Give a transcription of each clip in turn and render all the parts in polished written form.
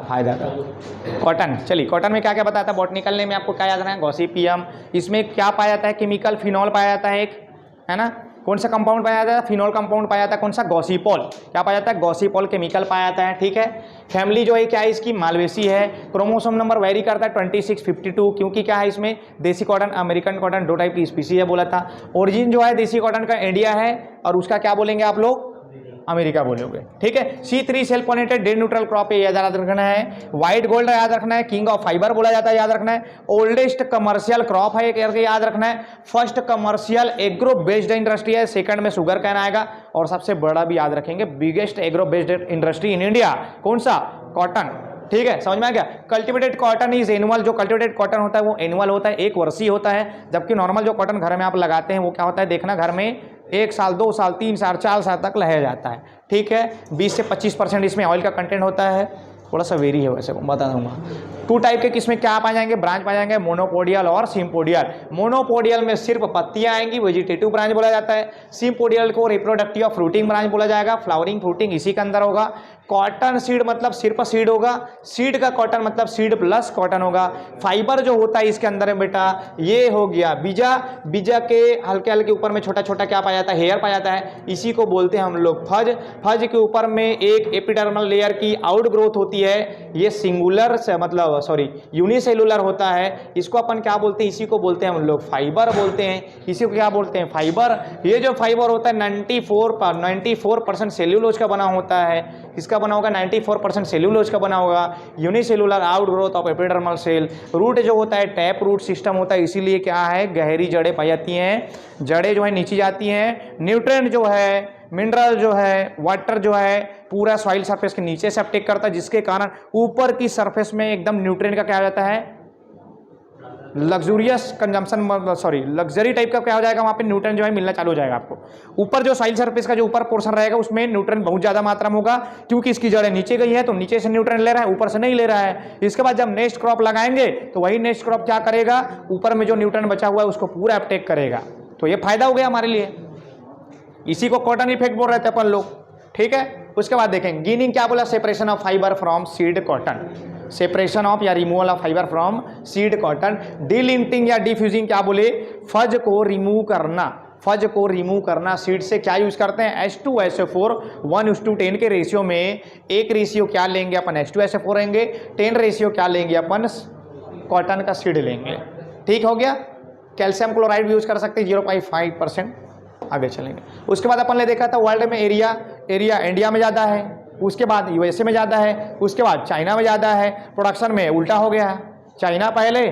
फायदा था कॉटन। चलिए कॉटन में क्या क्या बताया था बॉटनिकल नेम में आपको क्या याद रखना है, गॉसिपियम। इसमें क्या पाया जाता है, केमिकल फिनॉल पाया जाता है एक, है ना। कौन सा कंपाउंड पाया जाता है, फिनॉल कंपाउंड पाया जाता है। कौन सा, गॉसिपॉल। क्या पाया जाता है, गॉसिपॉल केमिकल पाया जाता है, ठीक है। फैमिली जो है क्या है इसकी, मालवेसी है। क्रोमोसोम नंबर वेरी करता है 26, 52, क्योंकि क्या है इसमें देसी कॉटन, अमेरिकन कॉटन, दो टाइप की स्पीसी है बोला था। ओरिजिन जो है देसी कॉटन का इंडिया है, और उसका क्या बोलेंगे आप लोग, अमेरिका बोलोगे, ठीक है। C3 सेल पोनेटेड डेड न्यूट्रल क्रॉप है, याद रखना है। व्हाइट गोल्ड याद रखना है, किंग ऑफ फाइबर बोला जाता है, याद रखना है। ओल्डेस्ट कमर्शियल क्रॉप है करके याद रखना है। First commercial agro based industry है, सेकंड में शुगर कैन आएगा, और सबसे बड़ा भी याद रखेंगे biggest agro based industry in India, कौन सा, कॉटन, ठीक है। समझ में आ गया। कल्टिवेटेड कॉटन इज एनुअल, जो कल्टिवेटेड कॉटन होता है वो एनुअल होता है, एक वर्षीय होता है। जबकि नॉर्मल जो कॉटन घर में आप लगाते हैं वो क्या होता है, देखना घर में 1 साल 2 साल 3 साल 4 साल तक लह जाता है, ठीक है। 20 से 25% इसमें ऑयल का कंटेंट होता है, थोड़ा सा वेरी है वैसे, बता दूंगा। 2 टाइप के किसमें क्या पाए जाएंगे, ब्रांच पाए जाएंगे, मोनोपोडियल और सिम्पोडियल। मोनोपोडियल में सिर्फ पत्तियां आएंगी, वेजिटेटिव ब्रांच बोला जाता है। सिम्पोडियल को रिप्रोडक्टिव और फ्रूटिंग ब्रांच बोला जाएगा, फ्लावरिंग फ्रूटिंग इसी के अंदर होगा। कॉटन सीड मतलब सिर्फ सीड होगा, सीड का कॉटन मतलब सीड प्लस कॉटन होगा। फाइबर जो होता है इसके अंदर है बेटा, ये हो गया बीजा, बीजा के हल्के हल्के ऊपर में छोटा छोटा क्या पाया जाता है, हेयर पाया जाता है, इसी को बोलते हैं हम लोग फज। फज के ऊपर में एक एपिडर्मल लेयर की आउट ग्रोथ होती है, ये सिंगुलर से मतलब सॉरी यूनिसेलुलर होता है, इसको अपन क्या बोलते हैं, इसी को बोलते हैं हम लोग फाइबर बोलते हैं, इसी को क्या बोलते हैं, फाइबर। ये जो फाइबर होता है 94% सेल्यूलोज का बना होता है, इसका बना होगा 94% सेल्यूलोज का बना होगा। Unicellular outgrowth of epidermal cell. Root जो होता है टैप रूट सिस्टम होता है, इसीलिए क्या है गहरी जड़ें पाई जाती हैं, जड़ें जो है नीचे जाती हैं। न्यूट्रिएंट जो है, मिनरल जो है, वाटर जो है पूरा सॉइल सरफेस के नीचे से अपटेक करता है, जिसके कारण ऊपर की सरफेस में एकदम न्यूट्रिएंट का क्या हो जाता है, luxurious consumption sorry luxury type का क्या हो जाएगा, वहाँ पे न्यूट्रिएंट जो है मिलना चालू हो जाएगा आपको। ऊपर जो सॉइल सरफेस का जो ऊपर पोर्शन रहेगा उसमें न्यूट्रिएंट बहुत ज़्यादा मात्रा में होगा, क्योंकि इसकी जड़ें नीचे गई है तो नीचे से न्यूट्रिएंट ले रहा है, ऊपर से नहीं ले रहा है। इसके बाद जब नेक्स्ट क्रॉप लगाएंगे तो वही नेक्स्ट क्रॉप क्या करेगा, ऊपर में जो न्यूट्रिएंट बचा हुआ है उसको पूरा अपटेक करेगा। तो ये फायदा हो गया हमारे लिए, इसी को कॉटन इफेक्ट बोल रहे थे अपन लोग, ठीक है। उसके बाद देखेंगे गिनिंग क्या बोला, separation of fibre from seed cotton, separation of या removal of fibre from seed cotton. Delinting या डिफ्यूजिंग क्या बोले, फज को रिमूव करना, फज को रिमूव करना। सीड से क्या यूज करते हैं, H2SO4 1:10 के रेशियो में, एक रेशियो क्या लेंगे अपन, H2SO4 लेंगे, 10 रेशियो क्या लेंगे अपन, कॉटन का सीड लेंगे, ठीक हो गया। कैल्शियम क्लोराइड भी यूज कर सकते हैं 0.5%। आगे चलेंगे। उसके बाद अपन ने देखा था वर्ल्ड में एरिया, एरिया इंडिया में ज़्यादा है, उसके बाद USA में ज़्यादा है, उसके बाद चाइना में ज़्यादा है। प्रोडक्शन में उल्टा हो गया है, चाइना पहले,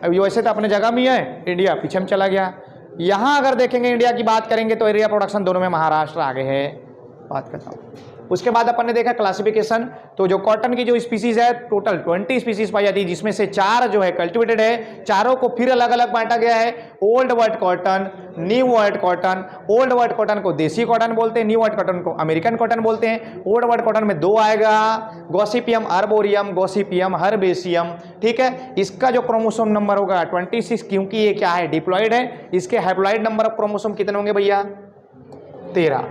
USA तो अपने जगह में है, इंडिया पीछे में चला गया। यहाँ अगर देखेंगे इंडिया की बात करेंगे तो एरिया प्रोडक्शन दोनों में महाराष्ट्र आगे है, बात करता हूँ। उसके बाद अपन ने देखा क्लासिफिकेशन, तो जो कॉटन की जो स्पीसीज है टोटल 20 स्पीसीज पाई जाती है, जिसमें से 4 जो है कल्टिवेटेड है, चारों को फिर अलग अलग बांटा गया है। Old world cotton, new world cotton. Old world cotton को देसी कॉटन बोलते हैं, न्यू वर्ल्ड कॉटन को अमेरिकन कॉटन बोलते हैं। ओल्ड वर्ल्ड कॉटन में 2 आएगा, गॉसिपियम आर्बोरियम, गॉसिपियम हर्बेसियम, ठीक है। इसका जो क्रोमोसोम नंबर होगा 26, क्योंकि ये क्या है डिप्लॉयड है, इसके हैप्लॉयड नंबर ऑफ क्रोमोसोम कितने होंगे भैया, 13।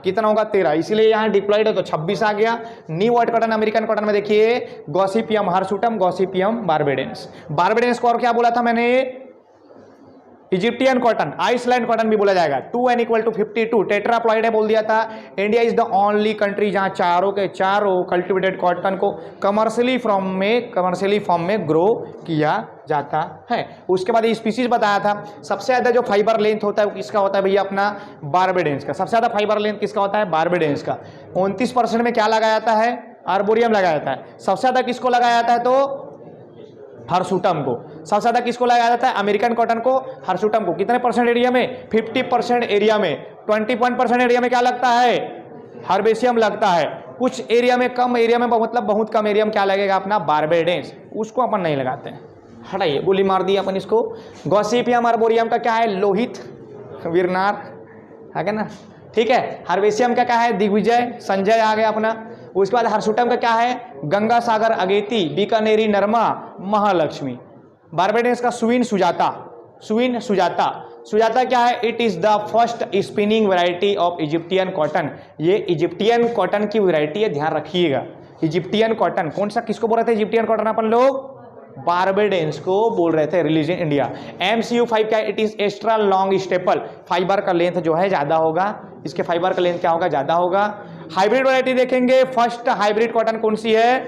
कितना होगा, 13, इसीलिए यहाँ डिप्लॉयड है तो 26 आ गया। New world cotton American cotton में देखिए गॉसिपियम हर्सुटम, गॉसिपियम बारबेडेंस। बारबेडेंस को और क्या बोला था मैंने, इजिप्टियन कॉटन, आइसलैंड कॉटन भी बोला जाएगा। 2n = 52 टेट्राप्लॉइड है बोल दिया था। India is the only country जहां चारों के चारों कल्टिवेटेड कॉटन को कमर्शियली फॉर्म में ग्रो किया जाता है। उसके बाद स्पीसीज बताया था, सबसे ज्यादा जो फाइबर लेंथ होता है वो किसका होता है भैया, अपना बारबेडेंस का। सबसे ज्यादा फाइबर लेंथ किसका होता है, बारबेडेंस का। 29% में क्या लगाया जाता है, आर्बोरियम लगाया जाता है। सबसे ज्यादा किसको लगाया जाता है, तो हर्सुटम को। सबसे ज्यादा किसको लगाया जाता है, अमेरिकन कॉटन को, हर्सुटम को। कितने परसेंट एरिया में, 50% एरिया में। 21% एरिया में क्या लगता है, हर्बेसियम लगता है। कुछ एरिया में, कम एरिया में, मतलब बहुत कम एरिया में क्या लगेगा अपना, बारबेडेंस, उसको अपन नहीं लगाते हैं, हटाइए, गोली मार दी अपन इसको। गॉसिपियम आर्बोरियम का क्या है, लोहित विरनार, है ना, ठीक है। हर्बेसियम का क्या है, दिग्विजय, संजय आ गया अपना। उसके बाद हर्सुटम का क्या है, गंगा सागर अगेती, बीकानेरी नरमा, महालक्ष्मी। बारबेडेंस का सुविन सुजाता, सुविन सुजाता। सुजाता क्या है, it is the first spinning variety of Egyptian cotton. ये इजिप्टियन कॉटन की वैरायटी है, ध्यान रखिएगा। इजिप्टियन कॉटन, कौन सा किसको बोल रहे थे इजिप्टियन कॉटन अपन लोग? बारबेडेंस को बोल रहे थे, रिलीज इन इंडिया। MCU5 क्या? It is extra long staple, fibre का लेंथ जो है ज्यादा होगा, इसके फाइबर का लेंथ क्या होगा? ज्यादा होगा। हाइब्रिड वैरायटी देखेंगे, फर्स्ट हाइब्रिड कॉटन कौन सी है?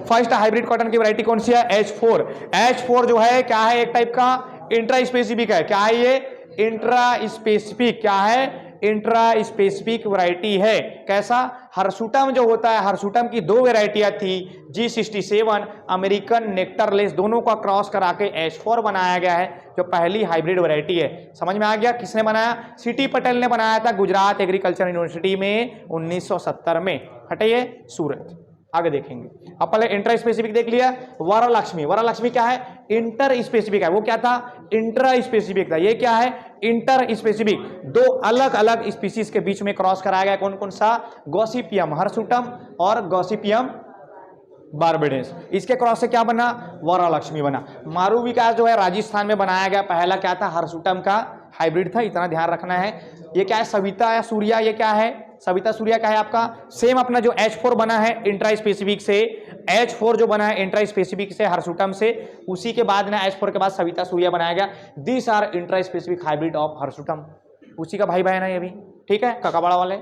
फर्स्ट हाइब्रिड कॉटन की वैरायटी कौन सी है? H4। H4 जो है क्या है? एक टाइप का इंट्रा स्पेसिफिक है। क्या है ये? Intra specific. क्या है? इंट्रा स्पेसिफिक वैरायटी है। कैसा? हर्सुटम जो होता है, हर्सुटम की दो वैरायटियां थी, G67 अमेरिकन नेक्टरलेस, दोनों का क्रॉस करा के H4 बनाया गया है, जो पहली हाइब्रिड वैरायटी है। समझ में आ गया? किसने बनाया? सीटी पटेल ने बनाया था गुजरात एग्रीकल्चर यूनिवर्सिटी में 1970 में। हटाइए सूरत, आगे देखेंगे। अब पहले इंटर स्पेसिफिक देख लिया। वरलक्ष्मी, वरलक्ष्मी क्या है? इंटर स्पेसिफिक है। वो क्या था? इंट्रा स्पेसिफिक था। ये क्या है? Inter specific. दो अलग अलग स्पीसीज के बीच में क्रॉस कराया गया। कौन कौन सा? गॉसिपियम हर्सुटम और गॉसिपियम बारबेडेंस। इसके क्रॉस से क्या बना? वरलक्ष्मी बना। मारू विकास जो है राजस्थान में बनाया गया, पहला क्या था? हर्सुटम का हाइब्रिड था, इतना ध्यान रखना है। ये क्या है? सविता या सूर्या, ये क्या है? सविता सूर्या का है आपका। सेम अपना जो H4 बना है इंट्रा स्पेसिफिक से, H4 जो बना है इंट्रा स्पेसिफिक से हर्सुटम से, उसी के बाद ना H4 के बाद सविता सूर्या बनाया गया। This are intraspecific hybrid of hirsutum, उसी का भाई बहन है ये भी, ठीक है, ककाबाड़ा वाले।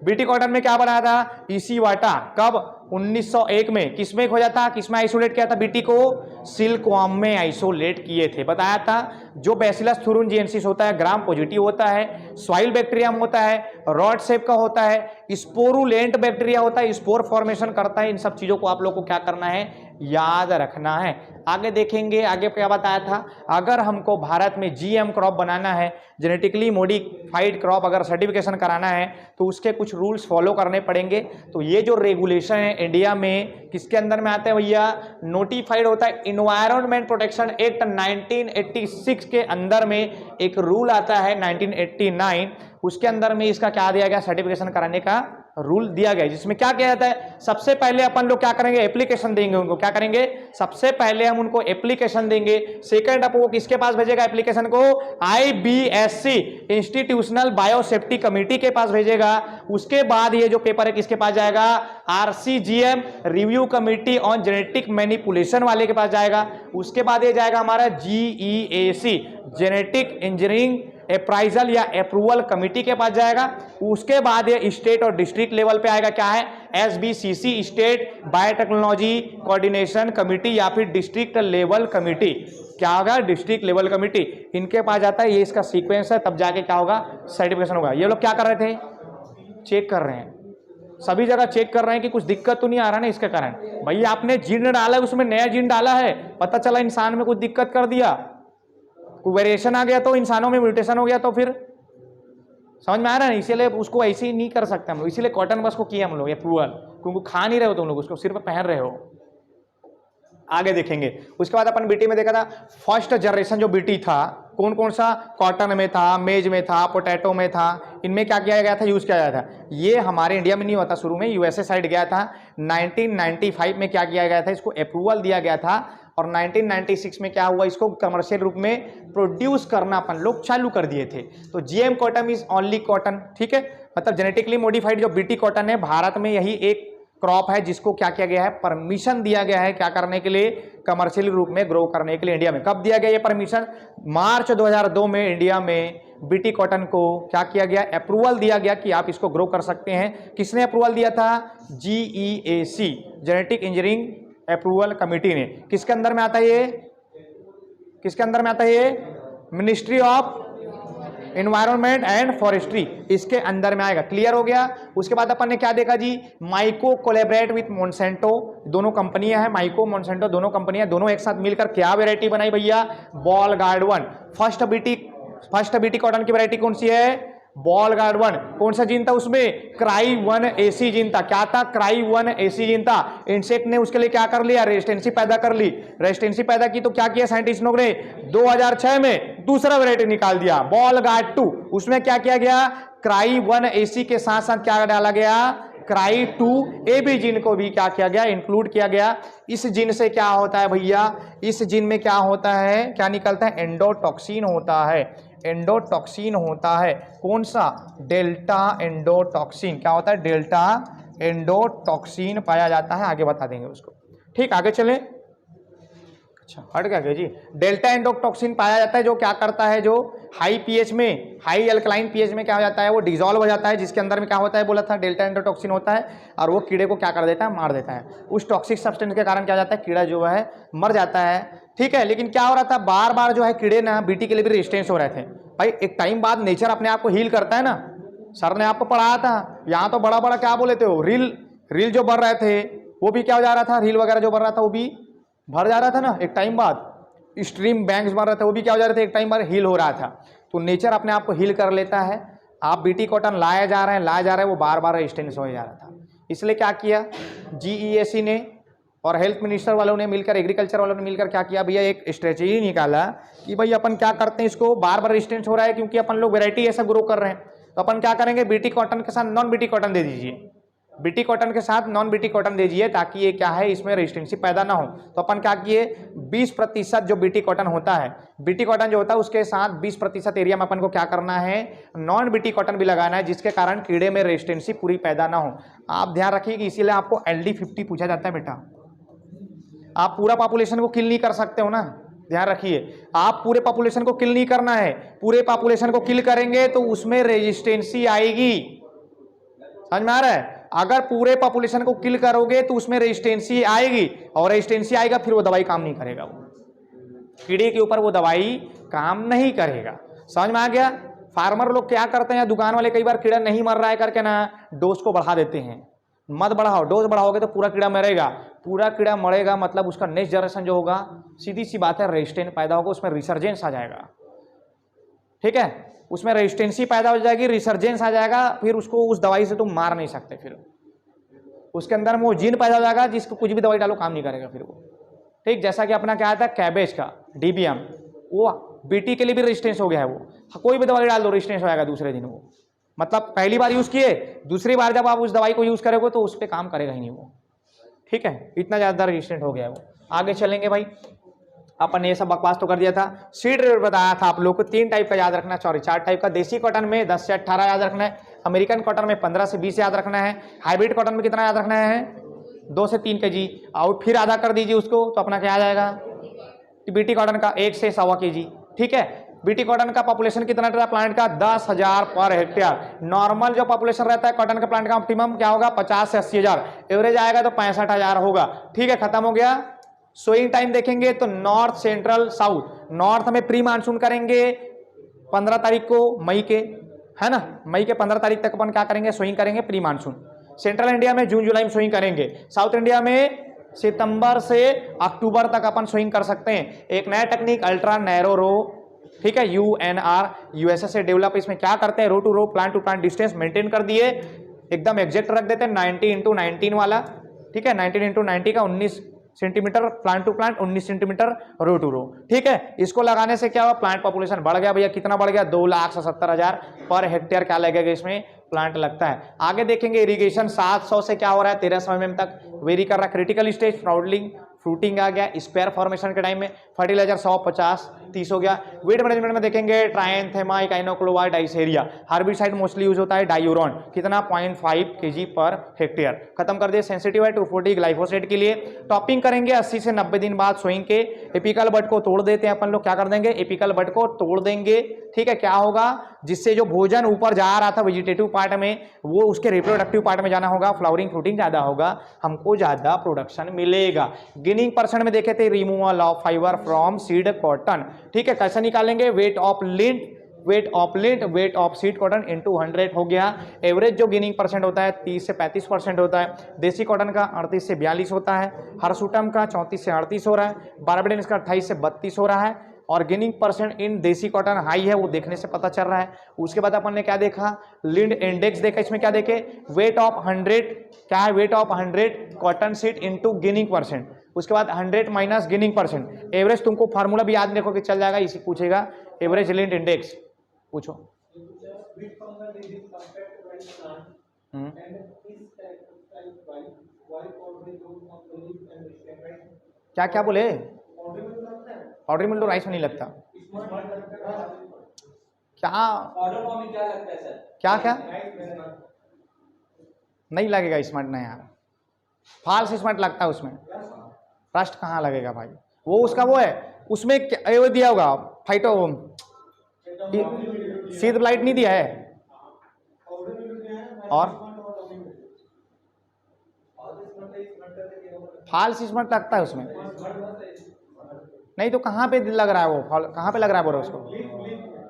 बीटी कॉटन में क्या बनाया था? इसी वाटा। कब? 1901 में। किसमें खोजा था? किसमें आइसोलेट किया था बीटी को? सिल्कवार्म में आइसोलेट किए थे। बताया था जो बैसिलस थुरिनजिएंसिस होता है ग्राम पॉजिटिव होता है, सॉइल बैक्टीरियम होता है, रॉड शेप का होता है, स्पोरुलेंट बैक्टीरिया होता है, स्पोर फॉर्मेशन करता है। इन सब चीजों को आप लोग को क्या करना है? याद रखना है। आगे देखेंगे, आगे क्या बताया था? अगर हमको भारत में GM क्रॉप बनाना है, जेनेटिकली मॉडिफाइड क्रॉप अगर सर्टिफिकेशन कराना है, तो उसके कुछ रूल्स फॉलो करने पड़ेंगे। तो ये जो रेगुलेशन है इंडिया में किसके अंदर में आते हैं भैया? नोटिफाइड होता है इन्वायरमेंट प्रोटेक्शन एक्ट 1986 के अंदर में एक रूल आता है 1989, उसके अंदर में इसका क्या दिया गया? सर्टिफिकेशन कराने का रूल दिया गया, जिसमें क्या किया जाता है? सबसे पहले अपन लोग क्या करेंगे? एप्लीकेशन देंगे उनको। क्या करेंगे? सबसे पहले हम उनको एप्लीकेशन देंगे। सेकंड अपन वो किसके पास भेजेगा एप्लीकेशन को? IBSC इंस्टीट्यूशनल बायोसेफ्टी कमेटी के पास भेजेगा। उसके बाद ये जो पेपर है किसके पास जाएगा? RCGM review committee on genetic manipulation वाले के पास जाएगा। उसके बाद ये जाएगा हमारा GEAC जेनेटिक इंजीनियरिंग अप्राइजल या अप्रूवल कमेटी के पास जाएगा। उसके बाद ये स्टेट और डिस्ट्रिक्ट लेवल पे आएगा। क्या है? SBCC state biotechnology coordination committee या फिर डिस्ट्रिक्ट लेवल कमेटी। क्या होगा? डिस्ट्रिक्ट लेवल कमेटी, इनके पास जाता है। ये इसका सीक्वेंस है, तब जाके क्या होगा? सर्टिफिकेशन होगा। ये लोग क्या कर रहे थे? चेक कर रहे हैं, सभी जगह चेक कर रहे हैं कि कुछ दिक्कत तो नहीं आ रहा ना इसके कारण। भैया आपने जीन डाला है, उसमें नया जीन डाला है, पता चला इंसान में कुछ दिक्कत कर दिया, कोई वेरिएशन आ गया, तो इंसानों में म्यूटेशन हो गया, तो फिर समझ में आ रहा है ना? इसीलिए उसको ऐसे ही नहीं कर सकते हम लोग, इसीलिए कॉटन बस को किया हम लोग अप्रूवल, क्योंकि खा नहीं रहे हो तुम लोग उसको, सिर्फ पहन रहे हो। आगे देखेंगे। उसके बाद अपन बीटी में देखा था फर्स्ट जनरेशन जो बीटी था, कौन कौन सा? कॉटन में था, मेज में था, पोटैटो में था। इनमें क्या किया गया था? यूज किया गया था। ये हमारे इंडिया में नहीं होता, शुरू में USA साइड गया था। 1995 में क्या किया गया था? इसको अप्रूवल दिया गया था। और 1996 में क्या हुआ? इसको कमर्शियल रूप में प्रोड्यूस करना अपन लोग चालू कर दिए थे। तो GM cotton is only cotton, ठीक है, मतलब जेनेटिकली मॉडिफाइड जो बीटी कॉटन है, भारत में यही एक क्रॉप है जिसको क्या किया गया है? परमिशन दिया गया है। क्या करने के लिए? कमर्शियल रूप में ग्रो करने के लिए इंडिया में। कब दिया गया ये परमिशन? मार्च 2002 में इंडिया में बीटी कॉटन को क्या किया गया? अप्रूवल दिया गया कि आप इसको ग्रो कर सकते हैं। किसने अप्रूवल दिया था? GEAC genetic engineering approval committee ने। किसके अंदर में आता है ये? किसके अंदर में आता है ये? Ministry of environment and forestry, इसके अंदर में आएगा। क्लियर हो गया। उसके बाद अपन ने क्या देखा जी? माइको कोलैबोरेट विथ मोनसेंटो, दोनों कंपनियां हैं, माइको मोनसेंटो दोनों कंपनियां, दोनों एक साथ मिलकर क्या वैरायटी बनाई भैया? Ball guard 1। First BT cotton की वैरायटी कौन सी है? Ball guard 1। कौन सा जीन था उसमें? क्राई 1AC जीन था। क्या था? क्राई 1AC जीन था। इंसेक्ट ने उसके लिए क्या कर लिया? रेजिस्टेंसी पैदा कर ली। रेजिस्टेंसी पैदा की तो क्या किया साइंटिस्ट लोग ने? 2006 में दूसरा वैरायटी निकाल दिया, बॉल गार्ड 2। उसमें क्या किया गया? क्राई 1AC के साथ साथ क्या डाला गया? क्राई 2AB जीन को भी क्या किया गया? इंक्लूड किया गया। इस जीन से क्या होता है भैया? इस जीन में क्या होता है? क्या निकलता है? एंडोटॉक्सिन होता है। एंडोटॉक्सिन होता है। कौन सा? Delta endotoxin. क्या होता है? डेल्टा एंडोटॉक्सिन पाया जाता है, आगे बता देंगे उसको। ठीक, आगे चले। अच्छा हट गया जी। डेल्टा एंडोटॉक्सिन पाया जाता है जो क्या करता है, जो हाई पीएच में, हाई अल्कलाइन पीएच में क्या हो जाता है, वो डिसॉल्व हो जाता है, जिसके अंदर में क्या होता है बोला था, डेल्टा एंडोटॉक्सिन होता है, और वो कीड़े को क्या कर देता है, मार देता है। उस टॉक्सिक सब्सटेंस के कारण क्या हो जाता है, कीड़ा जो है मर जाता है। ठीक है, लेकिन क्या हो रहा था, बार बार जो है कीड़े ना बीटी के लिए भी रेजिस्टेंस हो रहे थे। भाई एक टाइम बाद नेचर अपने आप को हील करता है ना, सर ने आपको पढ़ाया था। यहाँ तो बड़ा बड़ा क्या बोले थे, वो रील जो भर रहे थे वो भी क्या हो जा रहा था, रील वगैरह जो भर रहा था वो भी भर जा रहा था ना एक टाइम बाद। स्ट्रीम बैंक्स भर रहे थे वो भी क्या हो जा रहे थे, एक टाइम बाद हील हो रहा था। तो नेचर अपने आप को हील कर लेता है। आप बीटी कॉटन लाए जा रहे हैं, वो बार बार रेजिस्टेंस हो जा रहा था। इसलिए क्या किया जीईएसी ने और हेल्थ मिनिस्टर वालों ने मिलकर, एग्रीकल्चर वालों ने मिलकर क्या किया भैया, एक स्ट्रेटेजी निकाला कि भाई अपन क्या करते हैं, इसको बार बार रेजिस्टेंस हो रहा है क्योंकि अपन लोग वैरायटी ऐसा ग्रो कर रहे हैं, तो अपन क्या करेंगे, बीटी कॉटन के साथ नॉन बीटी कॉटन दे दीजिए, बीटी कॉटन के साथ नॉन बीटी कॉटन दे दीजिए, ताकि ये क्या है, इसमें रेजिस्टेंसी पैदा ना हो। तो अपन क्या किए, 20% जो बीटी कॉटन होता है, बीटी कॉटन जो होता है उसके साथ 20% एरिया में अपन को क्या करना है, नॉन बीटी कॉटन भी लगाना है, जिसके कारण कीड़े में रेजिस्टेंसी पूरी पैदा ना हो। आप ध्यान रखिए कि इसीलिए आपको LD50 पूछा जाता है बेटा। आप पूरा पॉपुलेशन को किल नहीं कर सकते हो ना, ध्यान रखिए, आप पूरे पॉपुलेशन को किल नहीं करना है। पूरे पॉपुलेशन को किल करेंगे तो उसमें रेजिस्टेंसी आएगी, समझ में आ रहा है। अगर पूरे पॉपुलेशन को किल करोगे तो उसमें रेजिस्टेंसी आएगी, और रेजिस्टेंसी आएगा फिर वो दवाई काम नहीं करेगा, वो कीड़े के ऊपर वो दवाई काम नहीं करेगा। समझ में आ गया। फार्मर लोग क्या करते हैं, दुकान वाले कई बार कीड़ा नहीं मर रहा है करके ना डोज को बढ़ा देते हैं। मत बढ़ाओ, डोज बढ़ाओगे तो पूरा कीड़ा मरेगा, पूरा कीड़ा मरेगा मतलब उसका नेक्स्ट जनरेशन जो होगा, सीधी सी बात है, रेजिस्टेंट पैदा होगा, उसमें रिसर्जेंस आ जाएगा। ठीक है, उसमें रेजिस्टेंसी पैदा हो जाएगी, रिसर्जेंस आ जाएगा, फिर उसको उस दवाई से तुम मार नहीं सकते, फिर उसके अंदर में वो जीन पैदा हो जाएगा जिसको कुछ भी दवाई डालो काम नहीं करेगा फिर वो। ठीक, जैसा कि अपना क्या आता है कैबेज का DBM, वो बीटी के लिए भी रेजिस्टेंस हो गया है, वो कोई भी दवाई डाल दो रेजिस्टेंस हो जाएगा दूसरे दिन वो। मतलब पहली बार यूज किए, दूसरी बार जब आप उस दवाई को यूज करोगे तो उस पर काम करेगा ही नहीं वो। ठीक है, इतना ज्यादा रेजिस्टेंट हो गया है वो। आगे चलेंगे भाई, अपन ने ये सब बकवास तो कर दिया था। सीड रेट बताया था आप लोग को 3 टाइप का याद रखना, सॉरी 4 टाइप का। देसी कॉटन में 10 से 18 याद रखना है, अमेरिकन कॉटन में 15 से 20 याद रखना है, हाइब्रिड कॉटन में कितना याद रखना है, 2 से 3 kg, और फिर आधा कर दीजिए उसको तो अपना क्या आ जाएगा, बीटी कॉटन का 1 से 1.25 kg। ठीक है, बीटी कॉटन का पॉपुलेशन कितना रहता है प्लांट का, 10,000 पर हेक्टेयर। नॉर्मल जो पॉपुलेशन रहता है कॉटन का प्लांट का ऑप्टिमम क्या होगा, 50 से 80,000, एवरेज आएगा तो 65,000 होगा। ठीक है, खत्म हो गया। सोइंग टाइम देखेंगे तो नॉर्थ सेंट्रल साउथ, नॉर्थ में प्री मानसून करेंगे 15 तारीख को मई के, है ना, मई के 15 तारीख तक अपन क्या करेंगे, सोइंग करेंगे प्री मानसून। सेंट्रल इंडिया में जून जुलाई में सोइंग करेंगे, साउथ इंडिया में सितंबर से अक्टूबर तक अपन सोइंग कर सकते हैं। एक नया टेक्निक अल्ट्रा नैरो रो, ठीक है, UNR USA से डेवलप। इसमें क्या करते हैं, row to row plant to plant distance maintain कर दिए, एकदम एग्जैक्ट रख देते हैं 90x19 वाला। ठीक है, 19x90 का 19 centimetre plant to plant, 19 centimetre row to row. ठीक है, इसको लगाने से क्या हुआ, प्लांट पॉपुलेशन बढ़ गया भैया। कितना बढ़ गया, 2,70,000 पर हेक्टेयर क्या लगेगा इसमें प्लांट लगता है। आगे देखेंगे इरिगेशन 700 से क्या हो रहा है 1300 mm तक वेरी कर रहा है। क्रिटिकल स्टेज फ्रूटिंग आ गया, स्पेयर फॉर्मेशन के टाइम में फर्टिलाइजर 150-30 हो गया। वेट मैनेजमेंट में देखेंगे ट्राइएंथेमा, इकाइनोक्लोवा, डाइसेरिया। हार्बिसाइड मोस्टली यूज होता है डायूरोन, कितना 0.5 kg पर हेक्टेयर। खत्म कर दिए। सेंसिटिव है 240 ग्लाइफोसेट के लिए। टॉपिंग करेंगे 80 से 90 दिन बाद सोइंग के। एपिकल बड को तोड़ देते हैं अपन लोग, क्या कर देंगे, एपिकल बड को तोड़ देंगे। ठीक है, क्या होगा, जिससे जो भोजन ऊपर जा रहा था वेजिटेटिव पार्ट में, वो उसके रिप्रोडक्टिव पार्ट में जाना होगा, फ्लावरिंग फ्रूटिंग ज्यादा होगा, हमको ज्यादा प्रोडक्शन मिलेगा। गिनिंग परसेंट में देखे थे removal of fibre from seed cotton. ठीक है, कैसे निकालेंगे, weight of seed cotton into 100 हो गया। एवरेज जो गिनिंग परसेंट होता है 30 से 35% होता है। देसी कॉटन का 38 से 42 होता है। हर्सुटम का 34 से 38 हो रहा है। बारबेडेंस का 28 से 32 हो रहा है। और गिनिंग परसेंट इन देसी कॉटन हाई है, वो देखने से पता चल रहा है। उसके बाद अपन ने क्या देखा, लिंड इंडेक्स देखा। इसमें क्या देखे, वेट ऑफ 100 क्या है, weight of 100 cotton seed into ginning percent. उसके बाद 100 माइनस गिनिंग परसेंट। एवरेज तुमको फार्मूला भी याद देखो कि चल जाएगा, इसी पूछेगा एवरेज लिंड इंडेक्स। पूछो। क्या क्या बोले, पाउडर मिल्डो राइस में नहीं लगता। क्या क्या क्या नहीं लगेगा स्मट ना यार, फॉल्स स्मट लगता है उसमें, रस्ट कहाँ लगेगा भाई, वो उसका वो है उसमें वो दिया होगा फाइटो सीध लाइट नहीं दिया है, और फॉल्स स्मट लगता है उसमें, नहीं तो कहाँ पे लग रहा है वो, कहाँ पे लग रहा है बोलो उसको,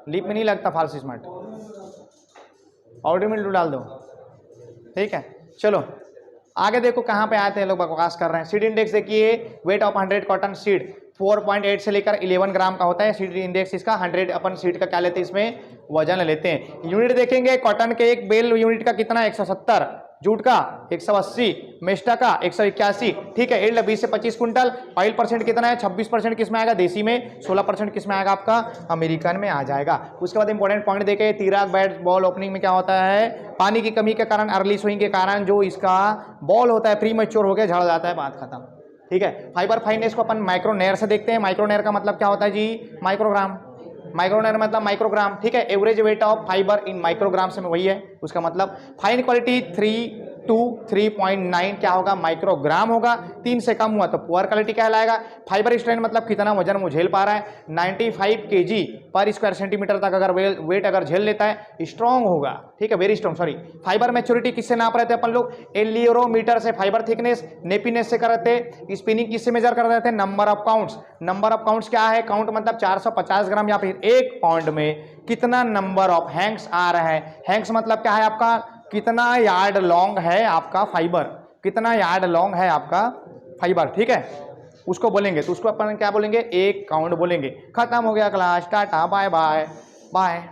लीप में नहीं लगता फॉल्स स्मट, ऑर्डर में डाल दो, ठीक है। चलो आगे देखो कहाँ पे आए थे लोग बकवास कर रहे हैं। सीड इंडेक्स देखिए, वेट ऑफ 100 कॉटन सीड 4.8 से लेकर 11 ग्राम का होता है सीड इंडेक्स इसका। 100 अपन सीड का क्या लेते हैं, इसमें वजन लेते हैं। यूनिट देखेंगे, कॉटन के एक बेल यूनिट का कितना 170, जूट का 180, मेस्टा का 181, ठीक है। एल्ड 20 से 25 कुंटल। ऑयल परसेंट कितना है 26% किस में आएगा, देसी में 16% किस में आएगा आपका, अमेरिकन में आ जाएगा। उसके बाद इंपॉर्टेंट पॉइंट देखे, तीराक बैट बॉल ओपनिंग में क्या होता है, पानी की कमी के कारण, अर्ली स्विंग के कारण जो इसका बॉल होता है प्री मैच्योर हो गया, झड़ जाता है, बात खत्म, ठीक है। फाइबर फाइनेस को अपन माइक्रोनेयर से देखते हैं। माइक्रोनेयर का मतलब क्या होता है जी, माइक्रोग्राम, माइक्रोनेयर मतलब माइक्रोग्राम, ठीक है। Average weight of fibre in microgram से वही है उसका मतलब। फाइन क्वालिटी 3 to 3.9 क्या होगा, माइक्रोग्राम होगा। 3 से कम हुआ तो पुअर क्वालिटी कहलाएगा। फाइबर स्ट्रेंथ मतलब कितना वजन वो झेल पा रहा है, 95 kg पर स्क्वायर सेंटीमीटर तक अगर वेट अगर झेल लेता है, स्ट्रॉन्ग होगा, ठीक है, very strong. Sorry, fibre maturity किससे नाप रहे थे अपन लोग, एलियोमीटर से। फाइबर थिकनेस नेपीनेस से करते थे। स्पिनिंग किससे मेजर कर रहे थे, number of counts. Number of counts क्या है, काउंट मतलब 450 ग्राम या फिर एक पाउंड में कितना नंबर ऑफ हैंक्स आ रहा है। हैंक्स मतलब क्या है आपका, कितना यार्ड लॉन्ग है आपका फाइबर, कितना यार्ड लॉन्ग है आपका फाइबर, ठीक है, उसको बोलेंगे। तो उसको अपन क्या बोलेंगे, एक काउंट बोलेंगे। खत्म हो गया class, tata bye bye bye.